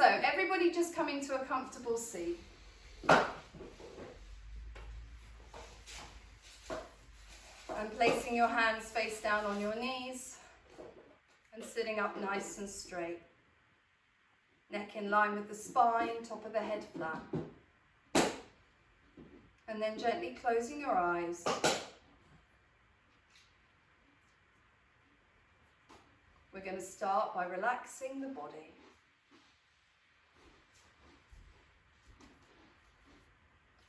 So everybody just come into a comfortable seat. And placing your hands face down on your knees and sitting up nice and straight. Neck in line with the spine, top of the head flat. And then gently closing your eyes. We're going to start by relaxing the body.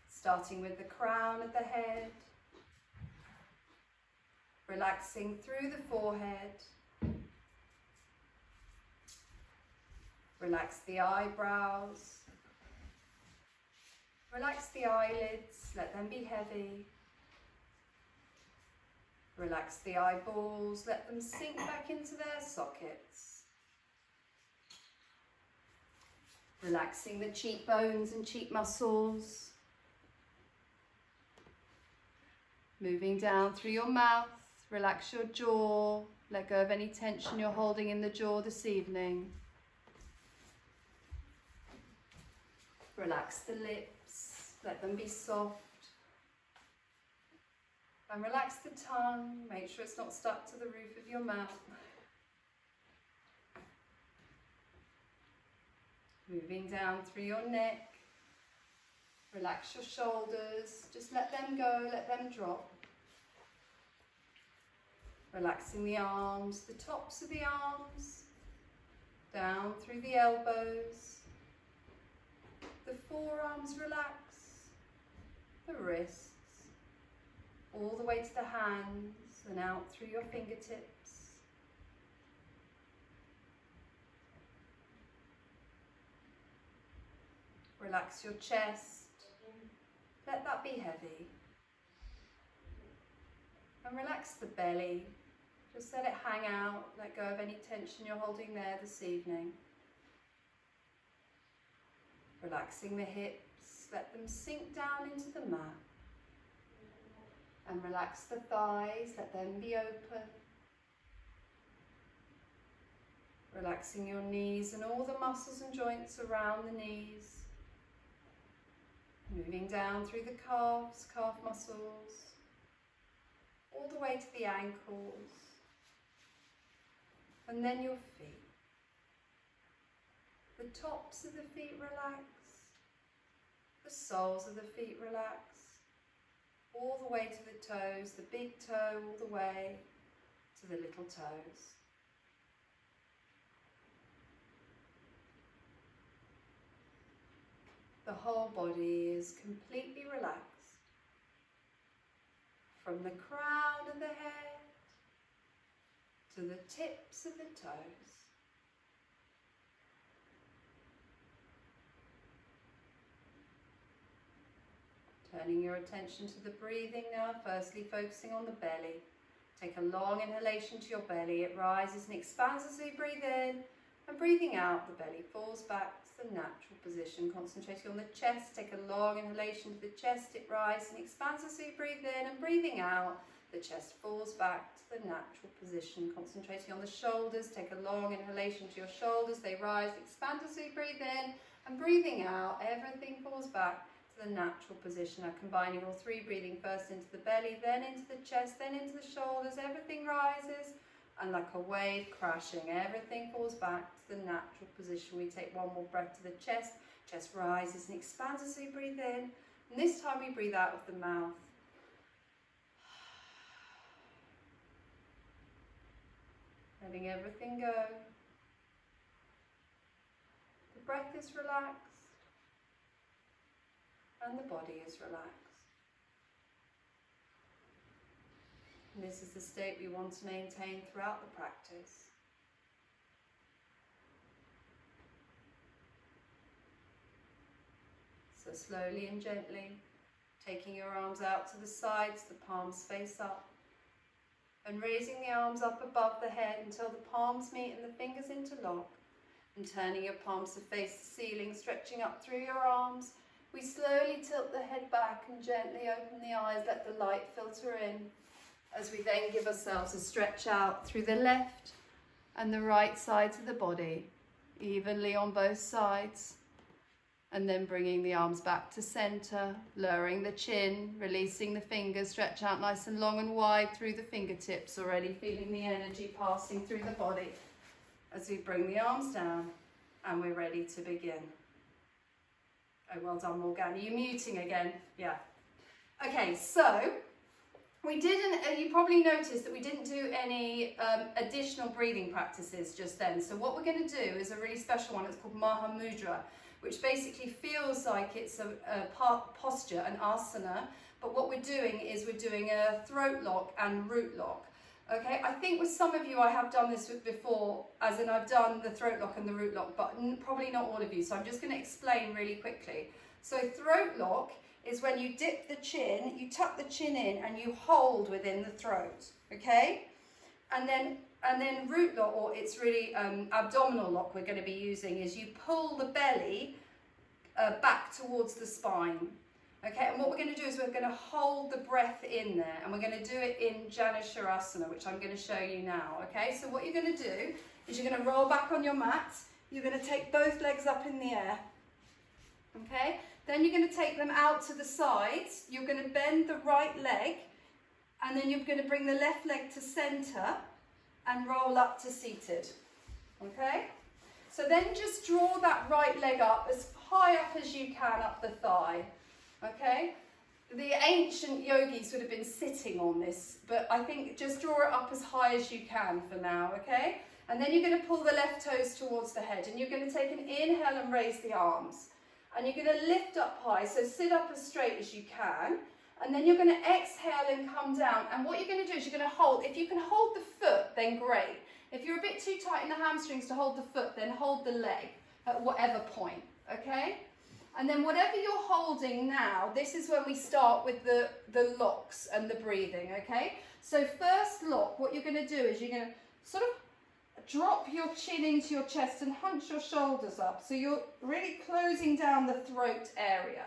Starting with the crown of the head. Relaxing through the forehead. Relax the eyebrows. Relax the eyelids, let them be heavy. Relax the eyeballs, let them sink back into their sockets. Relaxing the cheekbones and cheek muscles. Moving down through your mouth, relax your jaw, let go of any tension you're holding in the jaw this evening. Relax the lips, let them be soft. And relax the tongue, make sure it's not stuck to the roof of your mouth. Moving down through your neck, relax your shoulders, just let them go, let them drop. Relaxing the arms, the tops of the arms, down through the elbows. The forearms relax, the wrists, all the way to the hands and out through your fingertips. Relax your chest, let that be heavy. And relax the belly, just let it hang out, let go of any tension you're holding there this evening. Relaxing the hips, let them sink down into the mat. And relax the thighs, let them be open. Relaxing your knees and all the muscles and joints around the knees. Moving down through the calves, calf muscles, all the way to the ankles. And then your feet. The tops of the feet relax, the soles of the feet relax, all the way to the toes, the big toe all the way to the little toes. The whole body is completely relaxed, from the crown of the head to the tips of the toes. Turning your attention to the breathing now, firstly focusing on the belly. Take a long inhalation to your belly. It rises and expands as we breathe in, and breathing out, the belly falls back to the natural position. Concentrating on the chest, take a long inhalation to the chest. It rises and expands as we breathe in, and breathing out, the chest falls back to the natural position. Concentrating on the shoulders, take a long inhalation to your shoulders. They rise, expand as we breathe in, and breathing out, everything falls back to the natural position. Now combining all three, breathing first into the belly, then into the chest, then into the shoulders. Everything rises, and like a wave crashing, everything falls back to the natural position. We take one more breath to the chest. Chest rises and expands as we breathe in, and this time we breathe out of the mouth. Letting everything go. The breath is relaxed and the body is relaxed. And this is the state we want to maintain throughout the practice. So slowly and gently, taking your arms out to the sides, the palms face up, and raising the arms up above the head until the palms meet and the fingers interlock, and turning your palms to face the ceiling, stretching up through your arms. We slowly tilt the head back and gently open the eyes, let the light filter in, as we then give ourselves a stretch out through the left and the right sides of the body, evenly on both sides. And then bringing the arms back to center, lowering the chin, releasing the fingers, stretch out nice and long and wide through the fingertips, already feeling the energy passing through the body as we bring the arms down and we're ready to begin. Oh, well done, Morgan. Are you muting again? Yeah. Okay, so we didn't, you probably noticed that we didn't do any additional breathing practices just then. So what we're going to do is a really special one. It's called Maha Mudra, which basically feels like it's a posture, an asana, but what we're doing is we're doing a throat lock and root lock. Okay, I think with some of you I have done this before, as in I've done the throat lock and the root lock, but probably not all of you, so I'm just going to explain really quickly. So throat lock is when you dip the chin, you tuck the chin in and you hold within the throat, okay? And then root lock, or it's really abdominal lock we're going to be using, is you pull the belly back towards the spine. Okay, and what we're going to do is we're going to hold the breath in there, and we're going to do it in Janusharasana, which I'm going to show you now. Okay, so what you're going to do is you're going to roll back on your mat, you're going to take both legs up in the air. Okay, then you're going to take them out to the sides, you're going to bend the right leg, and then you're going to bring the left leg to center and roll up to seated. Okay, so then just draw that right leg up as high up as you can up the thigh. Okay, the ancient yogis would have been sitting on this, but I think just draw it up as high as you can for now, okay? And then you're going to pull the left toes towards the head, and you're going to take an inhale and raise the arms. And you're going to lift up high, so sit up as straight as you can, and then you're going to exhale and come down. And what you're going to do is you're going to hold, if you can hold the foot, then great. If you're a bit too tight in the hamstrings to hold the foot, then hold the leg at whatever point, okay? And then whatever you're holding now, this is when we start with the locks and the breathing, okay? So first lock, what you're going to do is you're going to sort of drop your chin into your chest and hunch your shoulders up. So you're really closing down the throat area,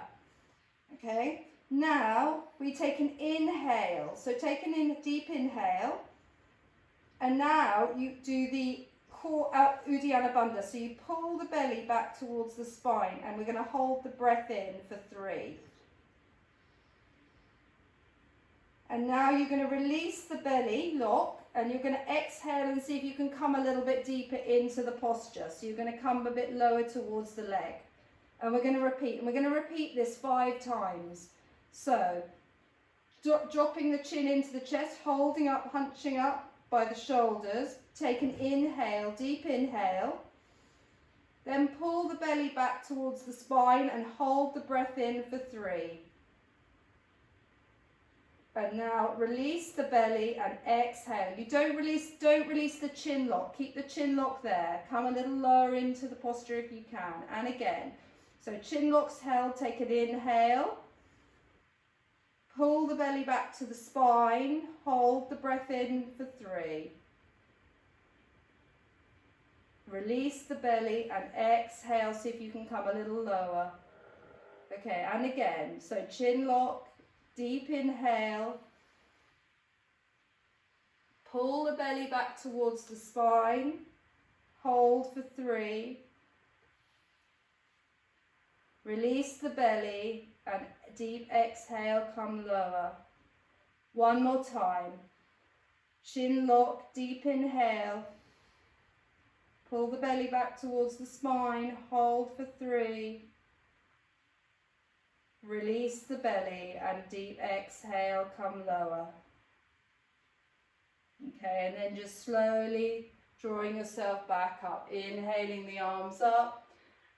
okay? Now we take an inhale. So take a deep inhale. And now you do the Uddiyana Bandha, so you pull the belly back towards the spine, and we're going to hold the breath in for 3. And now you're going to release the belly, lock, and you're going to exhale and see if you can come a little bit deeper into the posture. So you're going to come a bit lower towards the leg. And we're going to repeat, and we're going to repeat this 5 times. So, dropping the chin into the chest, holding up, hunching up by the shoulders. Take an inhale, deep inhale, then pull the belly back towards the spine and hold the breath in for 3. And now release the belly and exhale. You don't release the chin lock. Keep the chin lock there. Come a little lower into the posture if you can. And again. So chin lock's held, take an inhale. Pull the belly back to the spine, hold the breath in for 3. Release the belly and exhale, see if you can come a little lower. Okay, and again, so chin lock, deep inhale. Pull the belly back towards the spine, hold for 3. Release the belly and deep exhale, come lower. One more time. Chin lock, deep inhale. Pull the belly back towards the spine, hold for 3. Release the belly and deep exhale, come lower. Okay, and then just slowly drawing yourself back up. Inhaling the arms up,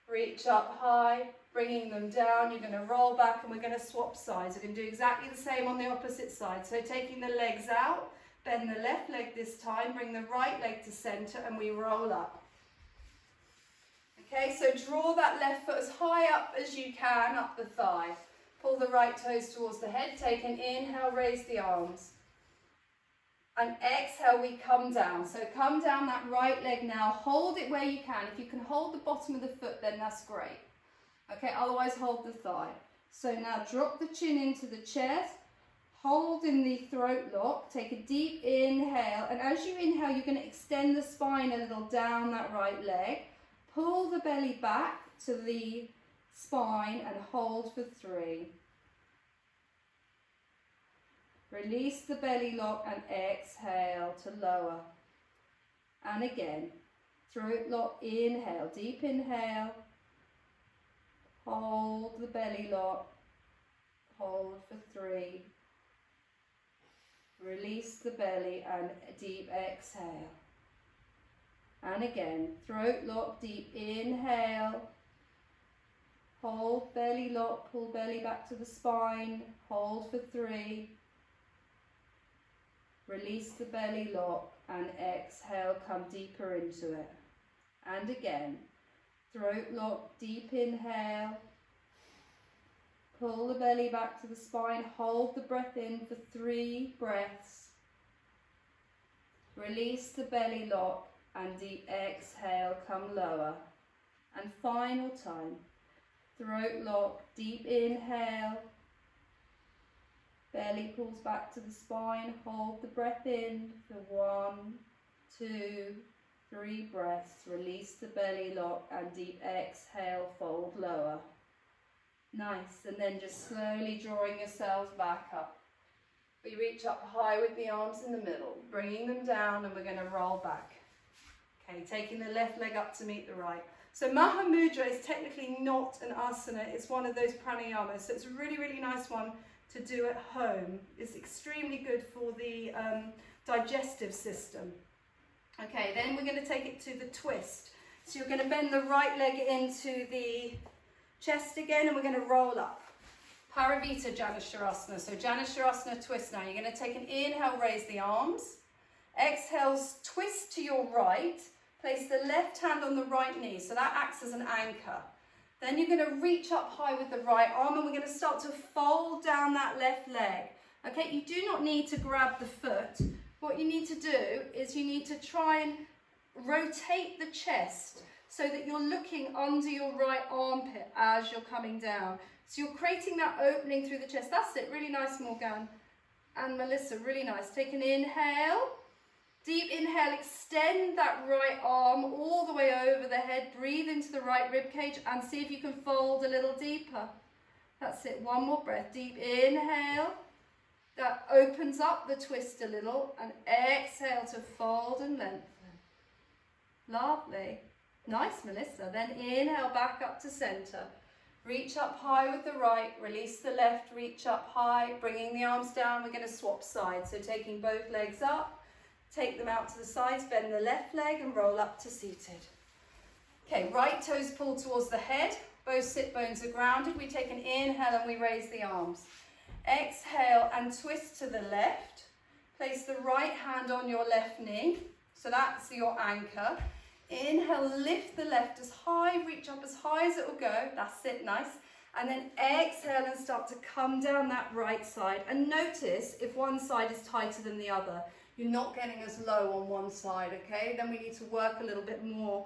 reach up high, bringing them down. You're going to roll back and we're going to swap sides. We're going to do exactly the same on the opposite side. So taking the legs out, bend the left leg this time, bring the right leg to center and we roll up. Okay, so draw that left foot as high up as you can, up the thigh. Pull the right toes towards the head, take an inhale, raise the arms. And exhale, we come down. So come down that right leg now, hold it where you can. If you can hold the bottom of the foot, then that's great. Okay, otherwise hold the thigh. So now drop the chin into the chest, hold in the throat lock, take a deep inhale, and as you inhale, you're going to extend the spine a little down that right leg. Pull the belly back to the spine and hold for 3. Release the belly lock and exhale to lower. And again, throat lock, inhale, deep inhale. Hold the belly lock, hold for 3. Release the belly and deep exhale. And again, throat lock, deep inhale. Hold belly lock, pull belly back to the spine, hold for 3. Release the belly lock and exhale, come deeper into it. And again, throat lock, deep inhale. Pull the belly back to the spine, hold the breath in for 3 breaths. Release the belly lock and deep exhale, come lower. And final time, throat lock, deep inhale. Belly pulls back to the spine, hold the breath in for 1, 2, 3 breaths. Release the belly lock and deep exhale, fold lower. Nice, and then just slowly drawing yourselves back up. We reach up high with the arms in the middle, bringing them down, and we're going to roll back. Okay, taking the left leg up to meet the right. So Maha Mudra is technically not an asana, it's one of those pranayamas, so it's a really, really nice one to do at home. It's extremely good for the digestive system. Okay, then we're going to take it to the twist. So you're going to bend the right leg into the chest again, and we're going to roll up. Paravita Janusharasana. So Janusharasana twist now. You're going to take an inhale, raise the arms. Exhale, twist to your right. Place the left hand on the right knee. So that acts as an anchor. Then you're going to reach up high with the right arm, and we're going to start to fold down that left leg. Okay, you do not need to grab the foot. What you need to do is you need to try and rotate the chest so that you're looking under your right armpit as you're coming down. So you're creating that opening through the chest. That's it, really nice, Morgan and Melissa, really nice. Take an inhale, deep inhale, extend that right arm all the way over the head, breathe into the right rib cage and see if you can fold a little deeper. That's it, one more breath, deep inhale, that opens up the twist a little, and exhale to fold and lengthen. Lovely. Nice, Melissa. Then inhale back up to center. Reach up high with the right, release the left, reach up high, bringing the arms down. We're going to swap sides. So taking both legs up, take them out to the sides, bend the left leg and roll up to seated. Okay, right toes pull towards the head. Both sit bones are grounded. We take an inhale and we raise the arms. Exhale and twist to the left. Place the right hand on your left knee. So that's your anchor. Inhale, lift the left as high, reach up as high as it will go. That's it, nice. And then exhale and start to come down that right side. And notice if one side is tighter than the other. You're not getting as low on one side, okay? Then we need to work a little bit more.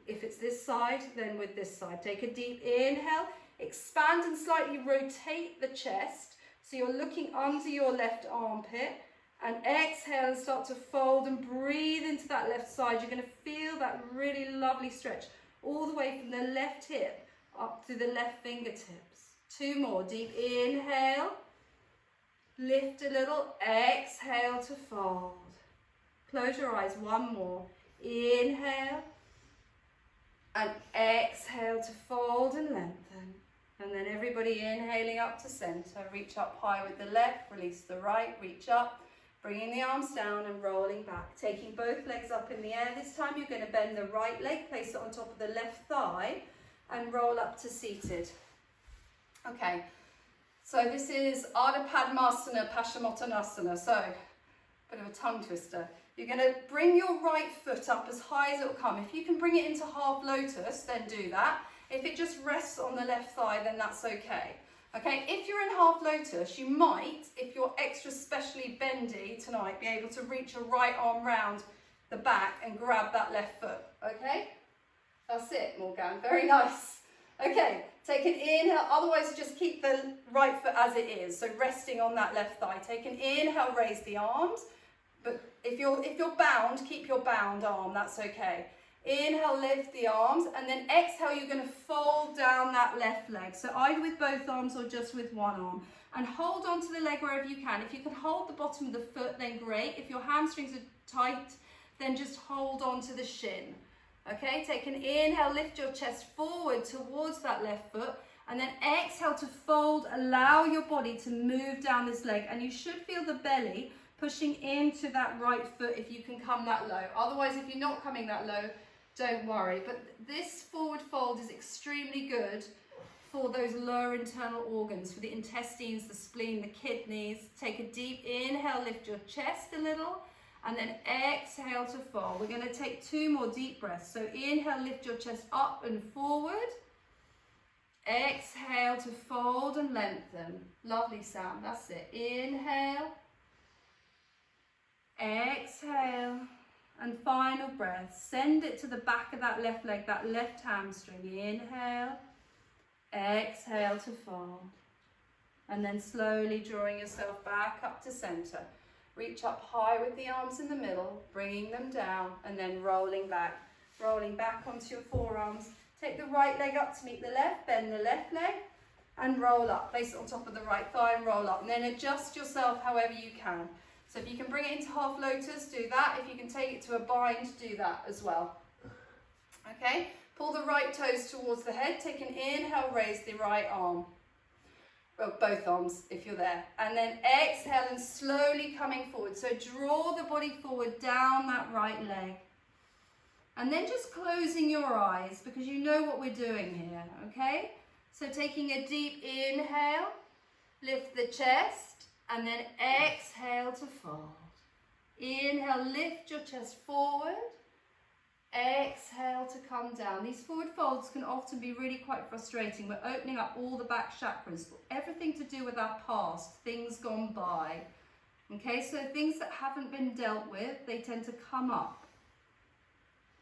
If it's this side, then with this side. Take a deep inhale, expand and slightly rotate the chest. So you're looking under your left armpit. And exhale and start to fold and breathe into that left side. You're going to feel that really lovely stretch all the way from the left hip up to the left fingertips. 2 more. Deep inhale. Lift a little. Exhale to fold. Close your eyes. 1 more. Inhale. And exhale to fold and lengthen. And then everybody inhaling up to center. Reach up high with the left. Release the right. Reach up. Bringing the arms down and rolling back. Taking both legs up in the air. This time you're going to bend the right leg, place it on top of the left thigh and roll up to seated. Okay, so this is Ardha Padmasana Paschimottanasana. So, bit of a tongue twister. You're going to bring your right foot up as high as it will come. If you can bring it into half lotus, then do that. If it just rests on the left thigh, then that's okay. Okay, if you're in half lotus, you might, if you're extra specially bendy tonight, be able to reach your right arm round the back and grab that left foot. Okay, that's it, Morgan. Very nice. Okay, take an inhale. Otherwise, just keep the right foot as it is. So resting on that left thigh. Take an inhale, raise the arms. But if you're bound, keep your bound arm. That's okay. Inhale, lift the arms, and then exhale, you're going to fold down that left leg. So either with both arms or just with one arm. And hold on to the leg wherever you can. If you can hold the bottom of the foot, then great. If your hamstrings are tight, then just hold on to the shin. Okay, take an inhale, lift your chest forward towards that left foot, and then exhale to fold. Allow your body to move down this leg, and you should feel the belly pushing into that right foot if you can come that low. Otherwise, if you're not coming that low, don't worry. But this forward fold is extremely good for those lower internal organs, for the intestines, the spleen, the kidneys. Take a deep inhale, lift your chest a little, and then exhale to fold. We're going to take 2 more deep breaths. So inhale, lift your chest up and forward. Exhale to fold and lengthen. Lovely sound, that's it. Inhale. Exhale. And final breath. Send it to the back of that left leg, that left hamstring. Inhale. Exhale to fold. And then slowly drawing yourself back up to center. Reach up high with the arms in the middle, bringing them down, and then rolling back onto your forearms. Take the right leg up to meet the left, bend the left leg, and roll up. Place it on top of the right thigh and roll up. And then adjust yourself however you can. So if you can bring it into half lotus, do that. If you can take it to a bind, do that as well. Okay, pull the right toes towards the head. Take an inhale, raise the right arm. Well, both arms if you're there. And then exhale and slowly coming forward. So draw the body forward down that right leg. And then just closing your eyes because you know what we're doing here, okay? So taking a deep inhale, lift the chest, and then exhale to fold. Inhale, lift your chest forward. Exhale to come down. These forward folds can often be really quite frustrating. We're opening up all the back chakras, everything to do with our past, things gone by. Okay, so things that haven't been dealt with, they tend to come up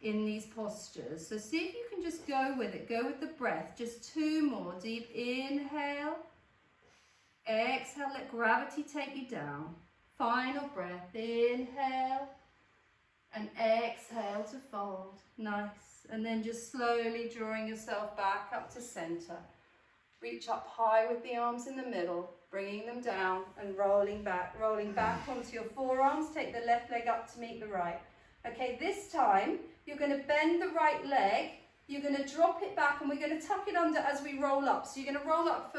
in these postures. So see if you can just go with it. Go with the breath. Just 2 more. Deep inhale. Exhale. Let gravity take you down. Final breath. Inhale. And exhale to fold. Nice. And then just slowly drawing yourself back up to center. Reach up high with the arms in the middle, bringing them down and rolling back onto your forearms. Take the left leg up to meet the right. Okay, this time you're going to bend the right leg. You're going to drop it back and we're going to tuck it under as we roll up. So you're going to roll up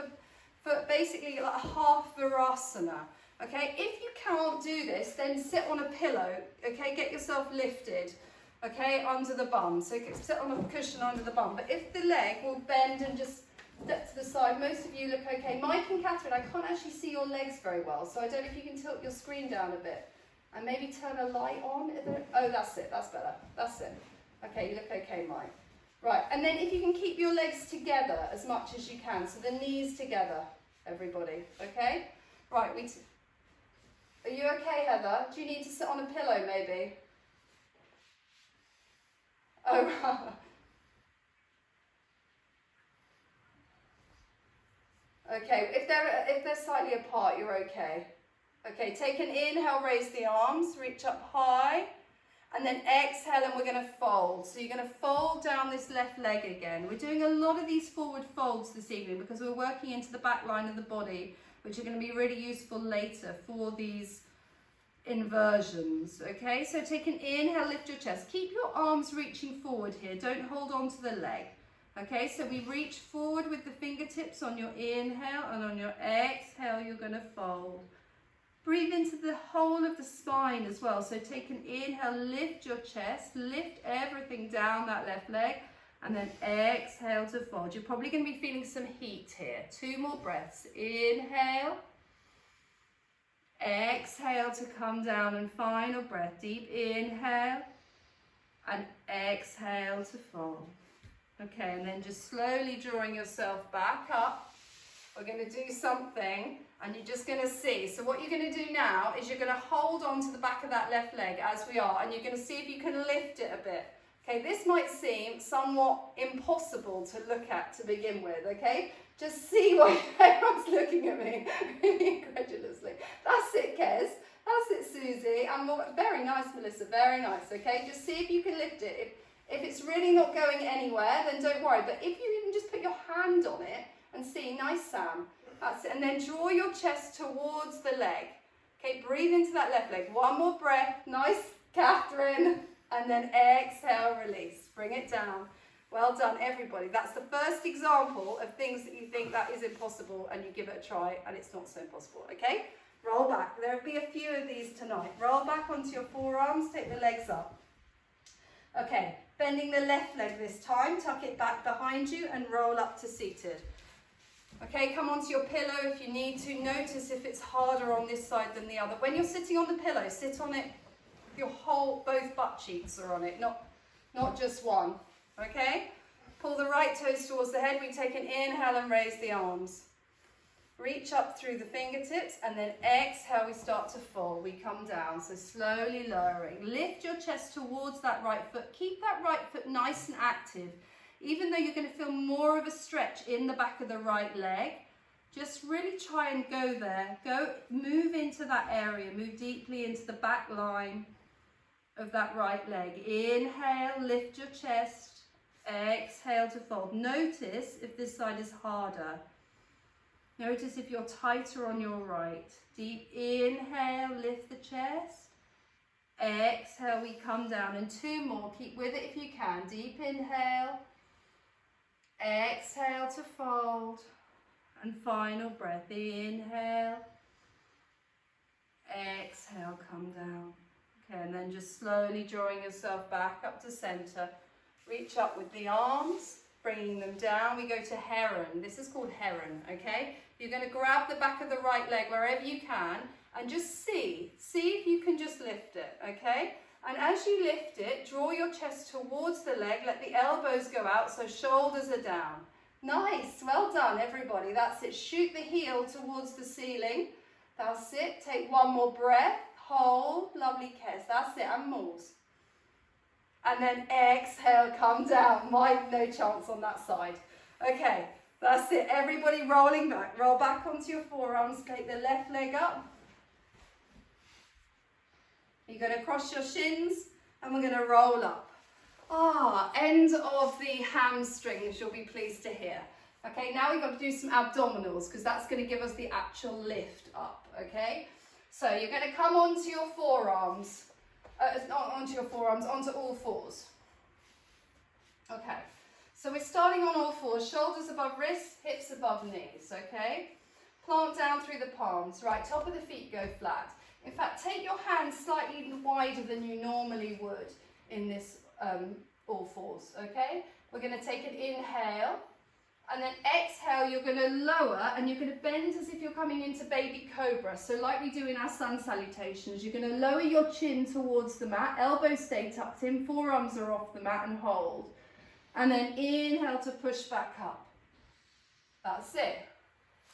for basically like a half Virasana. Okay, if you can't do this, then sit on a pillow, okay, get yourself lifted, okay, under the bum. So sit on a cushion under the bum. But if the leg will bend and just step to the side, most of you look okay. Mike and Catherine, I can't actually see your legs very well, so I don't know if you can tilt your screen down a bit. And maybe turn a light on. Oh, that's it, that's better, that's it. Okay, you look okay, Mike. Right, and then if you can keep your legs together as much as you can, so the knees together, everybody, okay? Right, are you okay, Heather? Do you need to sit on a pillow, maybe? Oh, okay, if they're slightly apart, you're okay. Okay, take an inhale, raise the arms, reach up high, and then exhale, and we're going to fold. So you're going to fold down this left leg again. We're doing a lot of these forward folds this evening because we're working into the back line of the body, which are going to be really useful later for these inversions. Okay, so take an inhale, lift your chest. Keep your arms reaching forward here. Don't hold on to the leg. Okay, so we reach forward with the fingertips on your inhale, and on your exhale, you're going to fold. Breathe into the whole of the spine as well. So take an inhale, lift your chest, lift everything down that left leg, and then exhale to fold. You're probably going to be feeling some heat here. 2 more breaths. Inhale. Exhale to come down, and final breath. Deep inhale and exhale to fold. Okay, and then just slowly drawing yourself back up. We're going to do something, and you're just going to see. So what you're going to do now is you're going to hold on to the back of that left leg as we are, and you're going to see if you can lift it a bit. Okay, this might seem somewhat impossible to look at to begin with, okay? Just see why everyone's looking at me really incredulously. That's it, Kez. That's it, Susie. And very nice, Melissa. Very nice, okay? Just see if you can lift it. If it's really not going anywhere, then don't worry. But if you even just put your hand on it and see, nice Sam, that's it. And then draw your chest towards the leg. Okay, breathe into that left leg. One more breath, nice Catherine. And then exhale, release. Bring it down. Well done, everybody. That's the first example of things that you think that is impossible and you give it a try and it's not so impossible, okay? Roll back. There will be a few of these tonight. Roll back onto your forearms, take the legs up. Okay, bending the left leg this time, tuck it back behind you and roll up to seated. Okay, come onto your pillow if you need to. Notice if it's harder on this side than the other. When you're sitting on the pillow, sit on it, both butt cheeks are on it, not just one. Okay, pull the right toes towards the head. We take an inhale and raise the arms. Reach up through the fingertips and then exhale, we start to fold. We come down, so slowly lowering. Lift your chest towards that right foot. Keep that right foot nice and active. Even though you're going to feel more of a stretch in the back of the right leg, just really try and go there. Move into that area. Move deeply into the back line of that right leg. Inhale, lift your chest. Exhale to fold. Notice if this side is harder. Notice if you're tighter on your right. Deep inhale, lift the chest. Exhale, we come down. And two more. Keep with it if you can. Deep inhale. Exhale to fold. And final breath. Inhale. Exhale, come down. Okay, and then just slowly drawing yourself back up to center. Reach up with the arms, bringing them down. We go to heron. This is called heron, okay? You're going to grab the back of the right leg wherever you can and just see if you can just lift it, okay? And as you lift it, draw your chest towards the leg. Let the elbows go out so shoulders are down. Nice, well done everybody. That's it. Shoot the heel towards the ceiling. That's it. Take one more breath. Hold, lovely kiss. That's it, and moves. And then exhale, come down. No chance on that side. Okay, that's it. Everybody rolling back. Roll back onto your forearms. Take the left leg up. You're going to cross your shins and we're going to roll up. End of the hamstrings, you'll be pleased to hear. Okay, now we've got to do some abdominals because that's going to give us the actual lift up, okay? So you're going to come onto your forearms, onto all fours. Okay, so we're starting on all fours, shoulders above wrists, hips above knees, okay? Plant down through the palms, right, top of the feet go flat. In fact, take your hands slightly wider than you normally would in this all fours, okay? We're going to take an inhale. And then exhale, you're going to lower and you're going to bend as if you're coming into baby cobra. So like we do in our sun salutations, you're going to lower your chin towards the mat, elbows stay tucked in, forearms are off the mat and hold. And then inhale to push back up. That's it.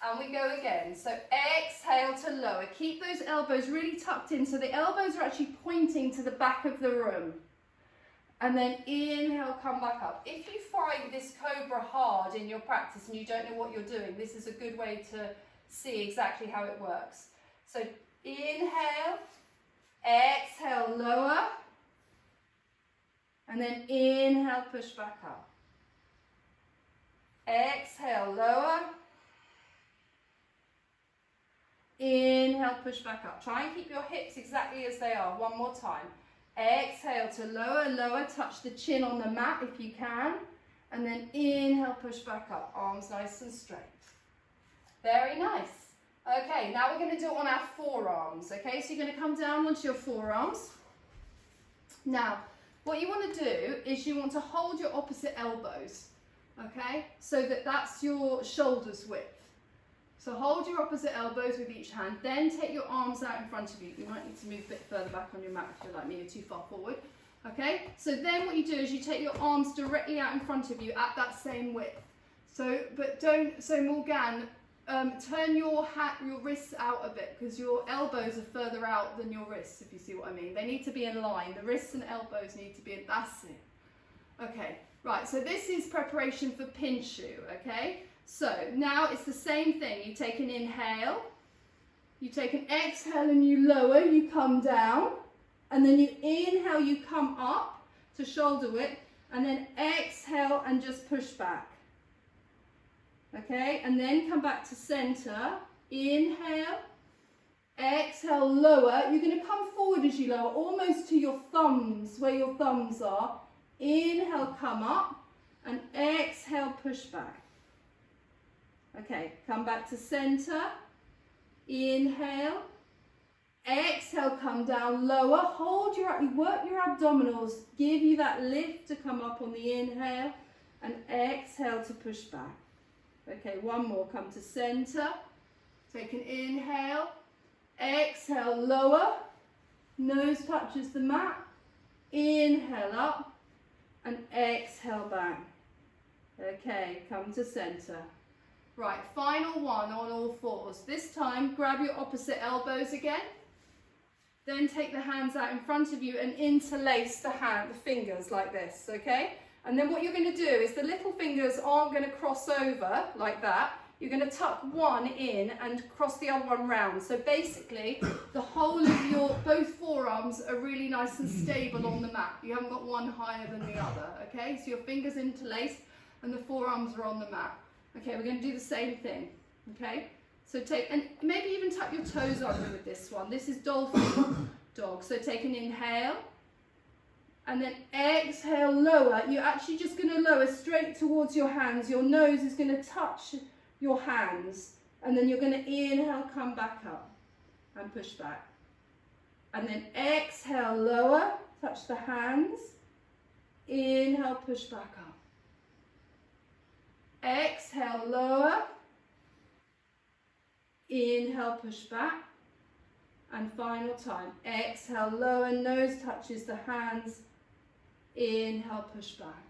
And we go again. So exhale to lower. Keep those elbows really tucked in so the elbows are actually pointing to the back of the room. And then inhale, come back up. If you find this cobra hard in your practice and you don't know what you're doing, this is a good way to see exactly how it works. So inhale, exhale, lower. And then inhale, push back up. Exhale, lower. Inhale, push back up. Try and keep your hips exactly as they are. One more time. Exhale to lower, lower, touch the chin on the mat if you can. And then inhale, push back up. Arms nice and straight. Very nice. Okay, now we're going to do it on our forearms. Okay, so you're going to come down onto your forearms. Now, what you want to do is you want to hold your opposite elbows. Okay, so that's your shoulders width. So hold your opposite elbows with each hand, then take your arms out in front of you. You might need to move a bit further back on your mat if you're like me, you're too far forward. Okay, so then what you do is you take your arms directly out in front of you at that same width. So Morgane, turn your wrists out a bit because your elbows are further out than your wrists, if you see what I mean. They need to be in line. The wrists and elbows need to be in, that's it. Okay, right, so this is preparation for pin shoe, okay? So now it's the same thing. You take an inhale, you take an exhale and you lower, you come down, and then you inhale, you come up to shoulder width, And then exhale and just push back. Okay, and then come back to center. Inhale. Exhale, lower. You're going to come forward as you lower, almost to your thumbs, where your thumbs are. Inhale, come up. And exhale, push back. Okay, come back to center. Inhale. Exhale, come down lower. Hold your, work your abdominals. Give you that lift to come up on the inhale. And exhale to push back. Okay, one more. Come to center. Take an inhale. Exhale, lower. Nose touches the mat. Inhale up. And exhale back. Okay, come to center. Right, final one on all fours. This time, grab your opposite elbows again. Then take the hands out in front of you and interlace the fingers like this, okay? And then what you're going to do is the little fingers aren't going to cross over like that. You're going to tuck one in and cross the other one round. So basically, the whole of your, both forearms are really nice and stable on the mat. You haven't got one higher than the other, okay? So your fingers interlaced and the forearms are on the mat. Okay, we're going to do the same thing, okay? So take, and maybe even tuck your toes under with this one. This is dolphin dog. So take an inhale. And then exhale, lower. You're actually just going to lower straight towards your hands. Your nose is going to touch your hands. And then you're going to inhale, come back up and push back. And then exhale, lower, touch the hands. Inhale, push back up. Exhale, lower. Inhale, push back. And final time. Exhale, lower, nose touches the hands. Inhale, push back.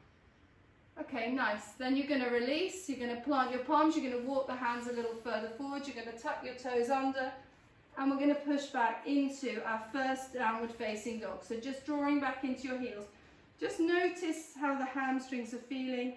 Okay, nice. Then you're going to release. You're going to plant your palms. You're going to walk the hands a little further forward. You're going to tuck your toes under. And we're going to push back into our first downward facing dog. So just drawing back into your heels. Just notice how the hamstrings are feeling.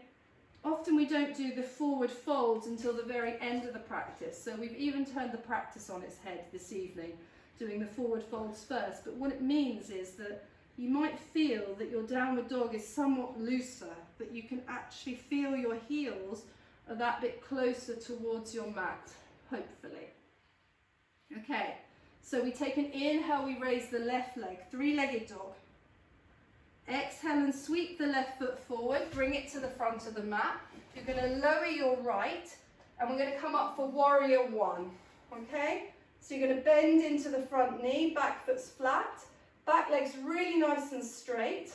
Often we don't do the forward folds until the very end of the practice. So we've even turned the practice on its head this evening, doing the forward folds first. But what it means is that you might feel that your downward dog is somewhat looser, that you can actually feel your heels are that bit closer towards your mat, hopefully. Okay, so we take an inhale, we raise the left leg, three-legged dog. Exhale and sweep the left foot forward, bring it to the front of the mat. You're going to lower your right, and we're going to come up for warrior one, okay? So you're going to bend into the front knee, back foot's flat, back leg's really nice and straight.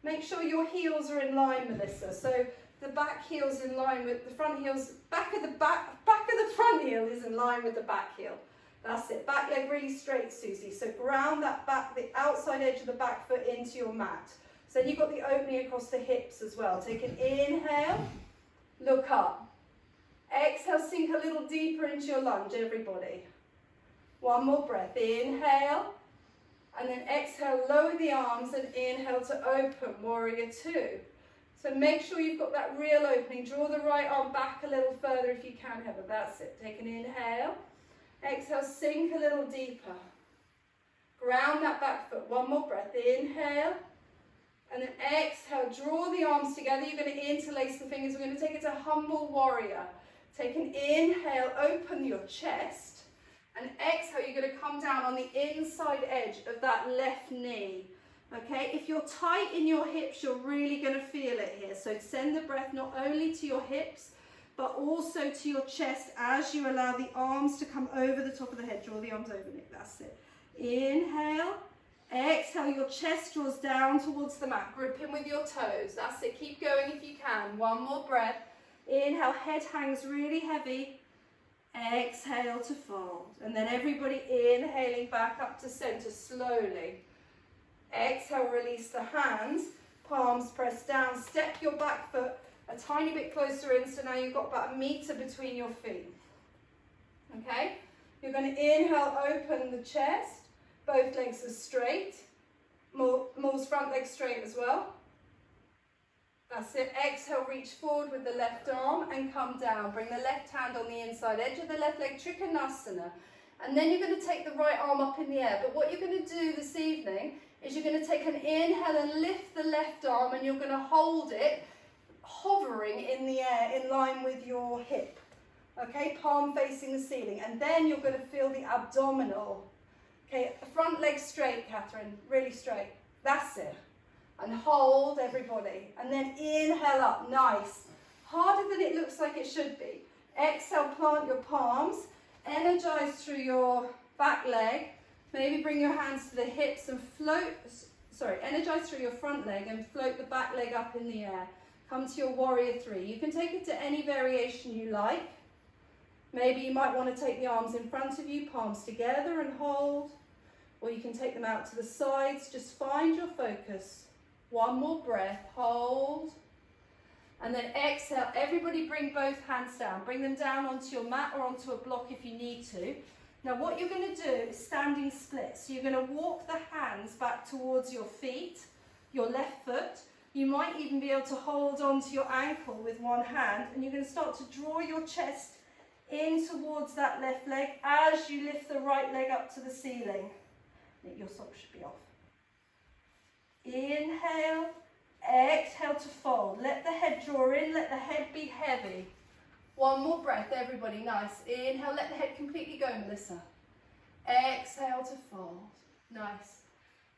Make sure your heels are in line, Melissa. So the back heel's in line with the front heels, back of the front heel is in line with the back heel. That's it. Back leg really straight, Susie. So ground that back, the outside edge of the back foot into your mat. So then you've got the opening across the hips as well. Take an inhale, look up. Exhale, sink a little deeper into your lunge, everybody. One more breath. Inhale, and then exhale, lower the arms and inhale to open, warrior two. So make sure you've got that real opening. Draw the right arm back a little further if you can, Heather. That's it. Take an inhale. Exhale, sink a little deeper. Ground that back foot. One more breath. Inhale. And then exhale, draw the arms together. You're going to interlace the fingers. We're going to take it to humble warrior. Take an inhale, open your chest. And exhale, you're going to come down on the inside edge of that left knee. Okay, if you're tight in your hips, you're really going to feel it here. So send the breath not only to your hips, but also to your chest as you allow the arms to come over the top of the head. Draw the arms over, Nick. That's it. Inhale. Exhale, your chest draws down towards the mat. Grip in with your toes. That's it. Keep going if you can. One more breath. Inhale, head hangs really heavy. Exhale to fold. And then everybody inhaling back up to center slowly. Exhale, release the hands. Palms press down. Step your back foot a tiny bit closer in. So now you've got about 1 meter between your feet. Okay? You're going to inhale, open the chest. Both legs are straight. Mole's front leg straight as well. That's it. Exhale, reach forward with the left arm and come down. Bring the left hand on the inside edge of the left leg, Trikonasana. And then you're going to take the right arm up in the air. But what you're going to do this evening is you're going to take an inhale and lift the left arm, and you're going to hold it, hovering in the air in line with your hip. Okay, palm facing the ceiling. And then you're going to feel the abdominal. Okay, front leg straight, Catherine, really straight. That's it. And hold, everybody. And then inhale up, nice. Harder than it looks like it should be. Exhale, plant your palms. Energize through your back leg. Maybe bring your hands to the hips and float, energize through your front leg and float the back leg up in the air. Come to your warrior three. You can take it to any variation you like. Maybe you might want to take the arms in front of you, palms together and hold. Or you can take them out to the sides. Just find your focus. One more breath, hold. And then exhale. Everybody bring both hands down. Bring them down onto your mat or onto a block if you need to. Now what you're going to do is standing split. So you're going to walk the hands back towards your feet, your left foot. You might even be able to hold on to your ankle with one hand, and you're going to start to draw your chest in towards that left leg as you lift the right leg up to the ceiling. Your socks should be off. Inhale, exhale to fold. Let the head draw in, let the head be heavy. One more breath, everybody, nice. Inhale, let the head completely go, Melissa. Exhale to fold, nice.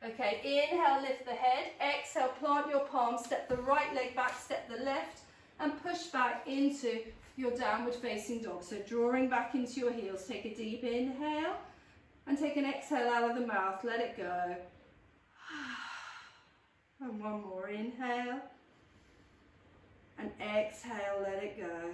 Okay, inhale, lift the head. Exhale, plant your palms, step the right leg back, step the left, and push back into your downward facing dog. So drawing back into your heels. Take a deep inhale and take an exhale out of the mouth. Let it go. And one more, inhale. And exhale, let it go.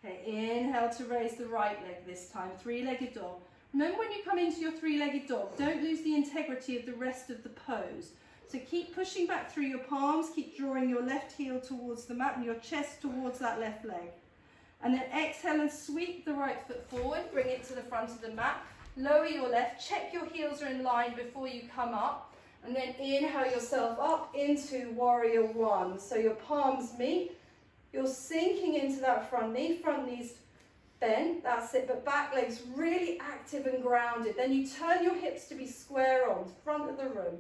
Okay, inhale to raise the right leg this time, three-legged dog. Remember when you come into your three-legged dog, don't lose the integrity of the rest of the pose. So keep pushing back through your palms, keep drawing your left heel towards the mat and your chest towards that left leg. And then exhale and sweep the right foot forward, bring it to the front of the mat, lower your left, check your heels are in line before you come up, and then inhale yourself up into warrior one. So your palms meet, you're sinking into that front knees bent, that's it, but back legs really active and grounded. Then you turn your hips to be square on, front of the room.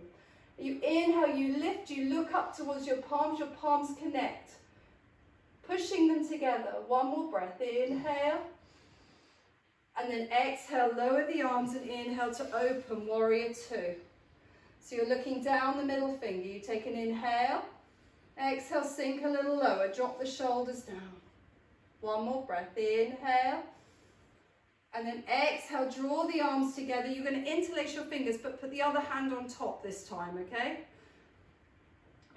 You inhale, you lift, you look up towards your palms connect. Pushing them together, one more breath, inhale. And then exhale, lower the arms and inhale to open, warrior two. So you're looking down the middle finger, you take an inhale. Exhale, sink a little lower, drop the shoulders down. One more breath, inhale. And then exhale, draw the arms together. You're going to interlace your fingers, but put the other hand on top this time, okay?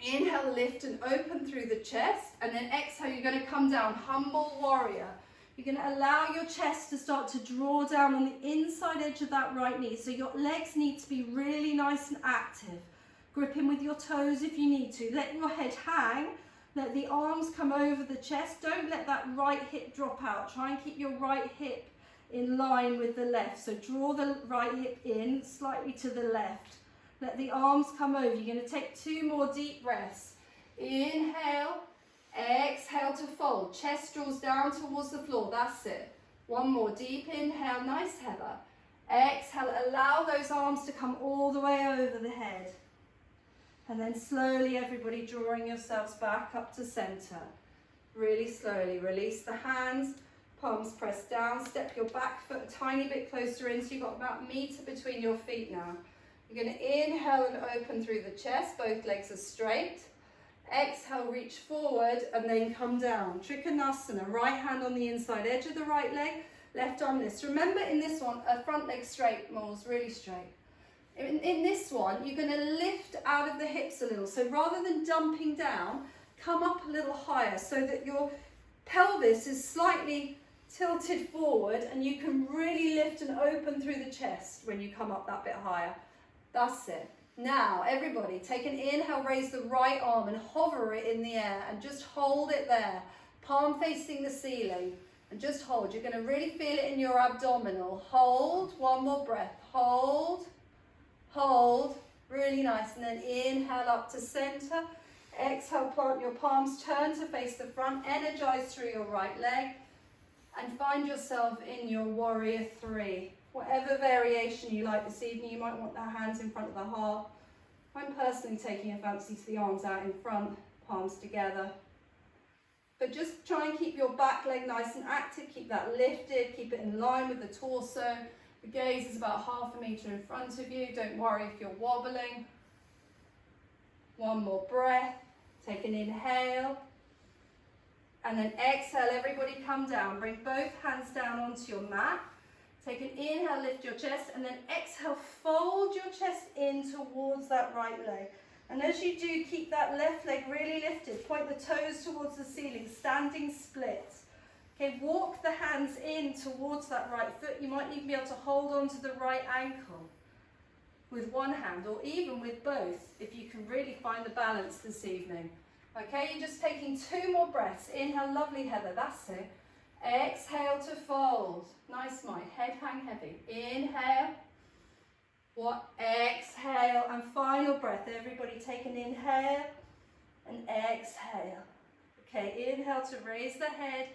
Inhale, lift and open through the chest. And then exhale, you're going to come down, humble warrior. You're going to allow your chest to start to draw down on the inside edge of that right knee. So your legs need to be really nice and active. Gripping with your toes if you need to. Let your head hang. Let the arms come over the chest. Don't let that right hip drop out. Try and keep your right hip in line with the left. So draw the right hip in slightly to the left. Let the arms come over. You're going to take 2 more deep breaths. Inhale, exhale to fold. Chest draws down towards the floor. That's it. One more deep inhale. Nice, Heather. Exhale, allow those arms to come all the way over the head. And then slowly, everybody drawing yourselves back up to center. Really slowly, release the hands, palms pressed down, step your back foot a tiny bit closer in, so you've got about a meter between your feet now. You're going to inhale and open through the chest, both legs are straight. Exhale, reach forward and then come down. Trikonasana, right hand on the inside edge of the right leg, left arm lifts. Remember in this one, a front leg straight, Moles, really straight. In this one, you're going to lift out of the hips a little. So rather than dumping down, come up a little higher so that your pelvis is slightly tilted forward and you can really lift and open through the chest when you come up that bit higher. That's it. Now, everybody, take an inhale, raise the right arm and hover it in the air and just hold it there. Palm facing the ceiling and just hold. You're going to really feel it in your abdominal. Hold, one more breath. Hold. Hold, really nice, and then inhale up to center. Exhale, plant your palms, turn to face the front, energize through your right leg, and find yourself in your warrior three. Whatever variation you like this evening, you might want the hands in front of the heart. I'm personally taking a fancy to the arms out in front, palms together. But just try and keep your back leg nice and active, keep that lifted, keep it in line with the torso. The gaze is about 1/2 meter in front of you. Don't worry if you're wobbling. One more breath. Take an inhale. And then exhale, everybody come down. Bring both hands down onto your mat. Take an inhale, lift your chest, and then exhale, fold your chest in towards that right leg. And as you do, keep that left leg really lifted. Point the toes towards the ceiling, standing split. Okay, walk the hands in towards that right foot. You might even be able to hold on to the right ankle with one hand, or even with both, if you can really find the balance this evening. Okay, you're just taking 2 more breaths. Inhale, lovely Heather, that's it. Exhale to fold. Nice, Mike, head hang heavy. Inhale. What? Exhale, and final breath. Everybody take an inhale and exhale. Okay, inhale to raise the head.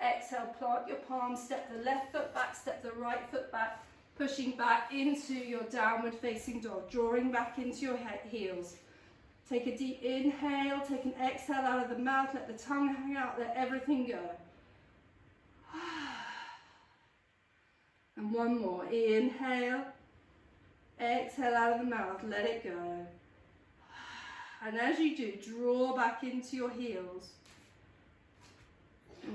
Exhale, plant your palms, step the left foot back, step the right foot back, pushing back into your downward facing dog, drawing back into your heels. Take a deep inhale, take an exhale out of the mouth, let the tongue hang out, let everything go. And one more, inhale, exhale out of the mouth, let it go. And as you do, draw back into your heels.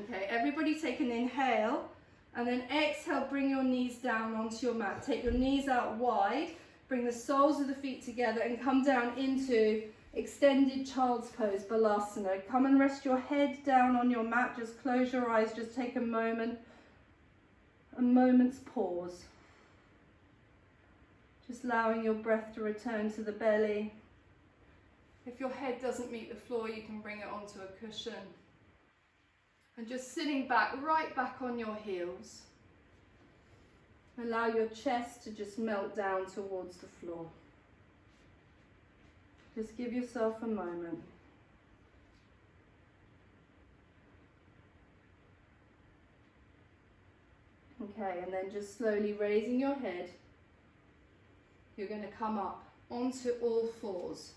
Okay, everybody take an inhale, and then exhale, bring your knees down onto your mat. Take your knees out wide, bring the soles of the feet together and come down into extended child's pose, Balasana. Come and rest your head down on your mat, just close your eyes, just take a moment's pause. Just allowing your breath to return to the belly. If your head doesn't meet the floor, you can bring it onto a cushion. And just sitting back, right back on your heels. Allow your chest to just melt down towards the floor. Just give yourself a moment. Okay, and then just slowly raising your head, you're going to come up onto all fours.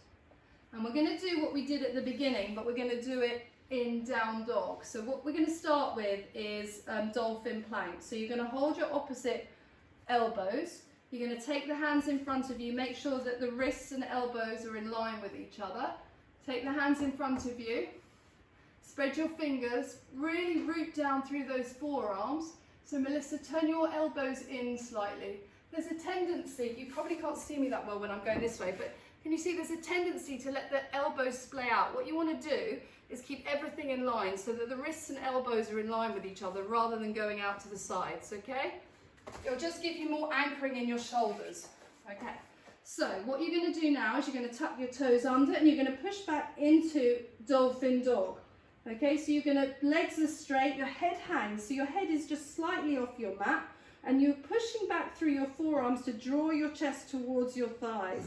And we're going to do what we did at the beginning, but we're going to do it in down dog. So what we're going to start with is dolphin plank. So you're going to hold your opposite elbows. You're going to take the hands in front of you, make sure that the wrists and elbows are in line with each other. Take the hands in front of you, spread your fingers, really root down through those forearms. So Melissa, turn your elbows in slightly. There's a tendency, you probably can't see me that well when I'm going this way, but can you see there's a tendency to let the elbows splay out? What you want to do is keep everything in line so that the wrists and elbows are in line with each other rather than going out to the sides, okay? It'll just give you more anchoring in your shoulders. Okay, so what you're going to do now is you're going to tuck your toes under and you're going to push back into dolphin dog. Okay, so you're going to, legs are straight, your head hangs, so your head is just slightly off your mat and you're pushing back through your forearms to draw your chest towards your thighs.